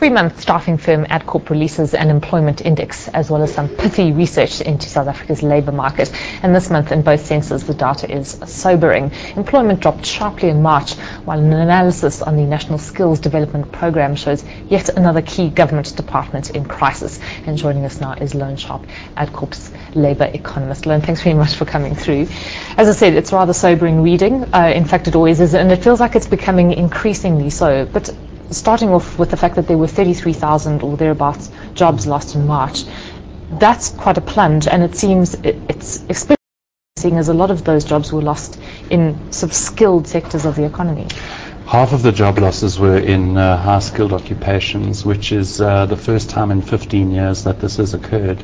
3-month staffing firm Adcorp releases an employment index as well as some pithy research into South Africa's labour market. And this month, in both senses, the data is sobering. Employment dropped sharply in March, while an analysis on the National Skills Development Programme shows yet another key government department in crisis. And joining us now is Loane Sharp, Adcorp's labour economist. Loane, thanks very much for coming through. As I said, it's rather sobering reading. In fact, it always is, and it feels like it's becoming increasingly so. But starting off with the fact that there were 33,000 or thereabouts jobs lost in March, that's quite a plunge, and it seems it's especially seeing as a lot of those jobs were lost in sort of skilled sectors of the economy. Half of the job losses were in high-skilled occupations, which is the first time in 15 years that this has occurred.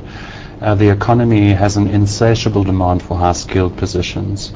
The economy has an insatiable demand for high-skilled positions,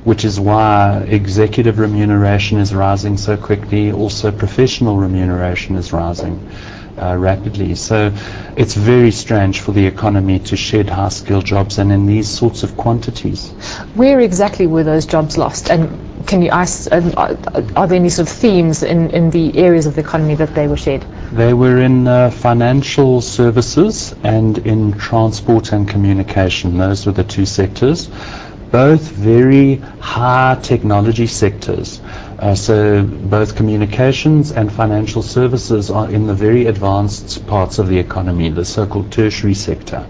which is why executive remuneration is rising so quickly. Also, professional remuneration is rising rapidly. So it's very strange for the economy to shed high-skilled jobs, and in these sorts of quantities. Where exactly were those jobs lost? And can you ask, are there any sort of themes in the areas of the economy that they were shed? They were in financial services and in transport and communication. Those were the two sectors. Both very high technology sectors. So both communications and financial services are in the very advanced parts of the economy, the so-called tertiary sector.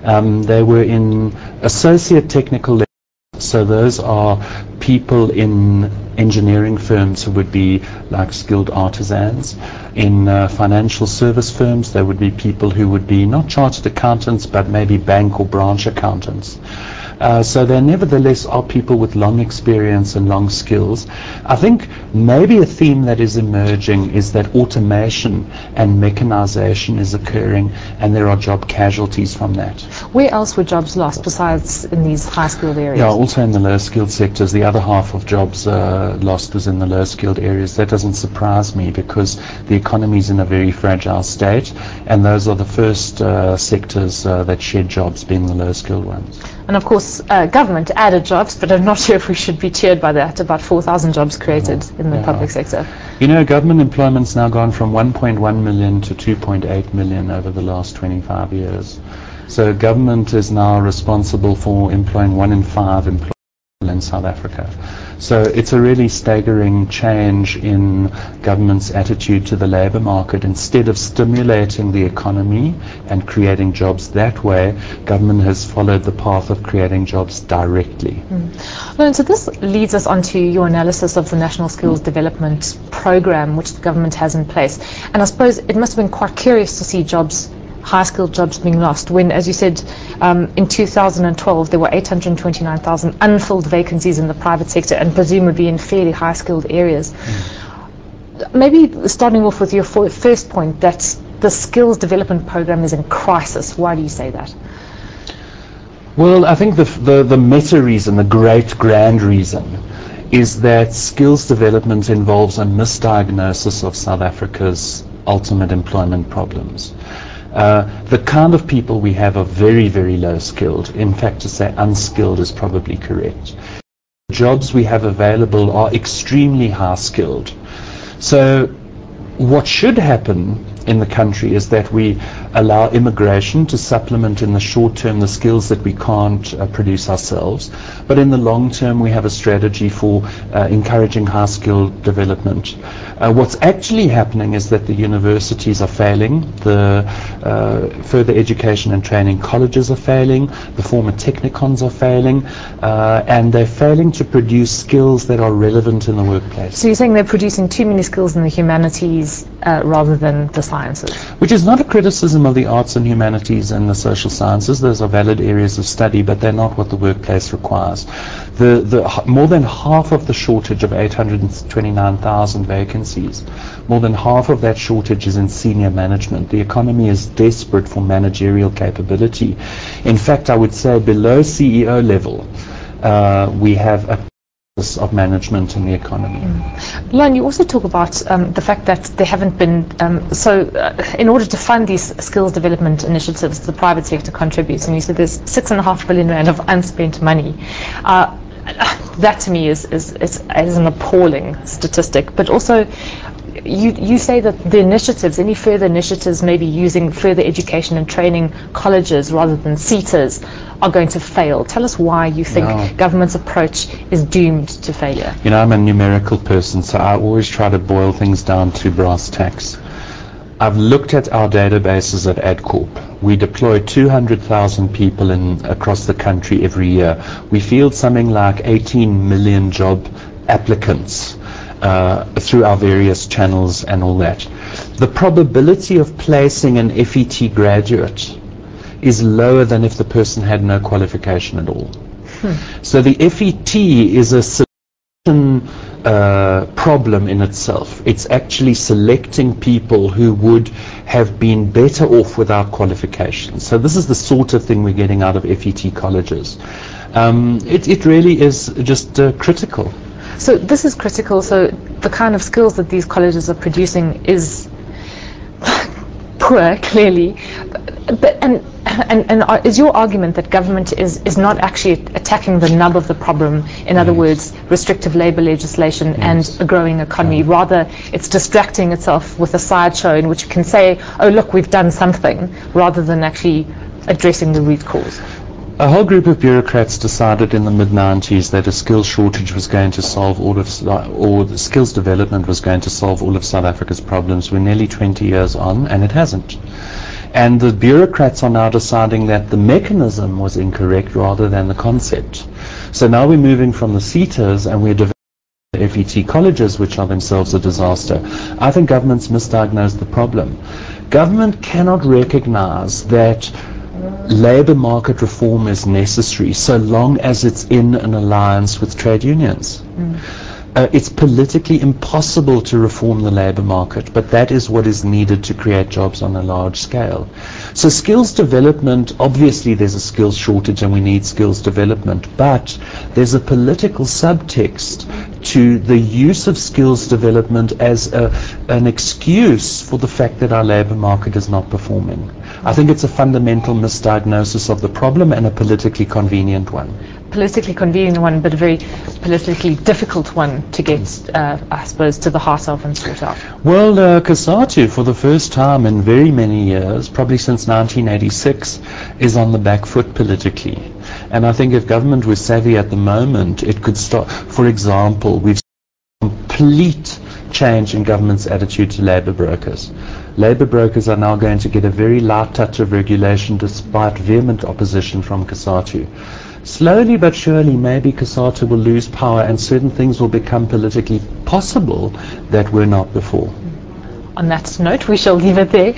They were in associate technical levels, so those are people in engineering firms who would be like skilled artisans. In financial service firms, there would be people who would be not chartered accountants, but maybe bank or branch accountants. So there nevertheless are people with long experience and long skills. I think maybe a theme that is emerging is that automation and mechanization is occurring, and there are job casualties from that. Where else were jobs lost besides in these high-skilled areas? Yeah, also in the low-skilled sectors. The other half of jobs lost was in the low-skilled areas. That doesn't surprise me because the economy is in a very fragile state, and those are the first sectors that shed jobs, being the low-skilled ones. And of course, government added jobs, but I'm not sure if we should be cheered by that. About 4,000 jobs created in the public sector. You know, government employment's now gone from 1.1 million to 2.8 million over the last 25 years. So government is now responsible for employing 1 in 5 employees in South Africa. So it's a really staggering change in government's attitude to the labour market. Instead of stimulating the economy and creating jobs that way, government has followed the path of creating jobs directly. Loane, so this leads us on to your analysis of the National Skills Development Programme, which the government has in place. And I suppose it must have been quite curious to see high-skilled jobs being lost when, as you said, in 2012 there were 829,000 unfilled vacancies in the private sector, and presumably in fairly high-skilled areas. Maybe starting off with your first point, that the skills development program is in crisis. Why do you say that? Well, I think the meta reason, the great grand reason, is that skills development involves a misdiagnosis of South Africa's ultimate employment problems. The kind of people we have are very, very low skilled. In fact, to say unskilled is probably correct. The jobs we have available are extremely high skilled. So what should happen in the country is that we allow immigration to supplement in the short term the skills that we can't produce ourselves, but in the long term we have a strategy for encouraging high skilled development. What's actually happening is that the universities are failing, the further education and training colleges are failing, the former technicons are failing, and they're failing to produce skills that are relevant in the workplace. So you're saying they're producing too many skills in the humanities rather than the sciences? Which is not a criticism of the arts and humanities and the social sciences. Those are valid areas of study, but they're not what the workplace requires. More than half of the shortage of 829,000 vacancies, more than half of that shortage is in senior management. The economy is desperate for managerial capability. In fact, I would say below CEO level, we have a of management in the economy. Loane, you also talk about the fact that there haven't been, in order to fund these skills development initiatives, the private sector contributes, and you said there's 6.5 billion rand of unspent money. That to me is an appalling statistic, but also you say that the initiatives, any further initiatives, maybe using further education and training colleges rather than SETAs, are going to fail. Tell us why you think government's approach is doomed to failure. You know, I'm a numerical person, so I always try to boil things down to brass tacks. I've looked at our databases at Adcorp. We deploy 200,000 people across the country every year. We field something like 18 million job applicants through our various channels and all that. The probability of placing an FET graduate is lower than if the person had no qualification at all. So the FET is a selection problem in itself. It's actually selecting people who would have been better off without qualifications. So this is the sort of thing we're getting out of FET colleges. It really is just critical. So this is critical. So the kind of skills that these colleges are producing is poor, clearly. And is your argument that government is not actually attacking the nub of the problem, in other words, restrictive labour legislation and a growing economy, rather it's distracting itself with a sideshow in which it can say, oh look, we've done something, rather than actually addressing the root cause? A whole group of bureaucrats decided in the mid-90s that a skills shortage was going to solve or the skills development was going to solve all of South Africa's problems. We're nearly 20 years on and it hasn't. And the bureaucrats are now deciding that the mechanism was incorrect rather than the concept. So now we're moving from the SETAs and we're developing the FET colleges, which are themselves a disaster. I think government's misdiagnosed the problem. Government cannot recognize that labour market reform is necessary so long as it's in an alliance with trade unions. It's politically impossible to reform the labour market, but that is what is needed to create jobs on a large scale. So skills development, obviously there's a skills shortage and we need skills development, but there's a political subtext to the use of skills development as an excuse for the fact that our labour market is not performing. I think it's a fundamental misdiagnosis of the problem and a politically convenient one. Politically convenient one, but a very politically difficult one to get, I suppose, to the heart of and sort out. Well, COSATU, for the first time in very many years, probably since 1986, is on the back foot politically. And I think if government was savvy at the moment, it could start. For example, we've seen a complete change in government's attitude to labour brokers. Labour brokers are now going to get a very light touch of regulation despite vehement opposition from COSATU. Slowly but surely, maybe COSATU will lose power and certain things will become politically possible that were not before. On that note, we shall leave it there.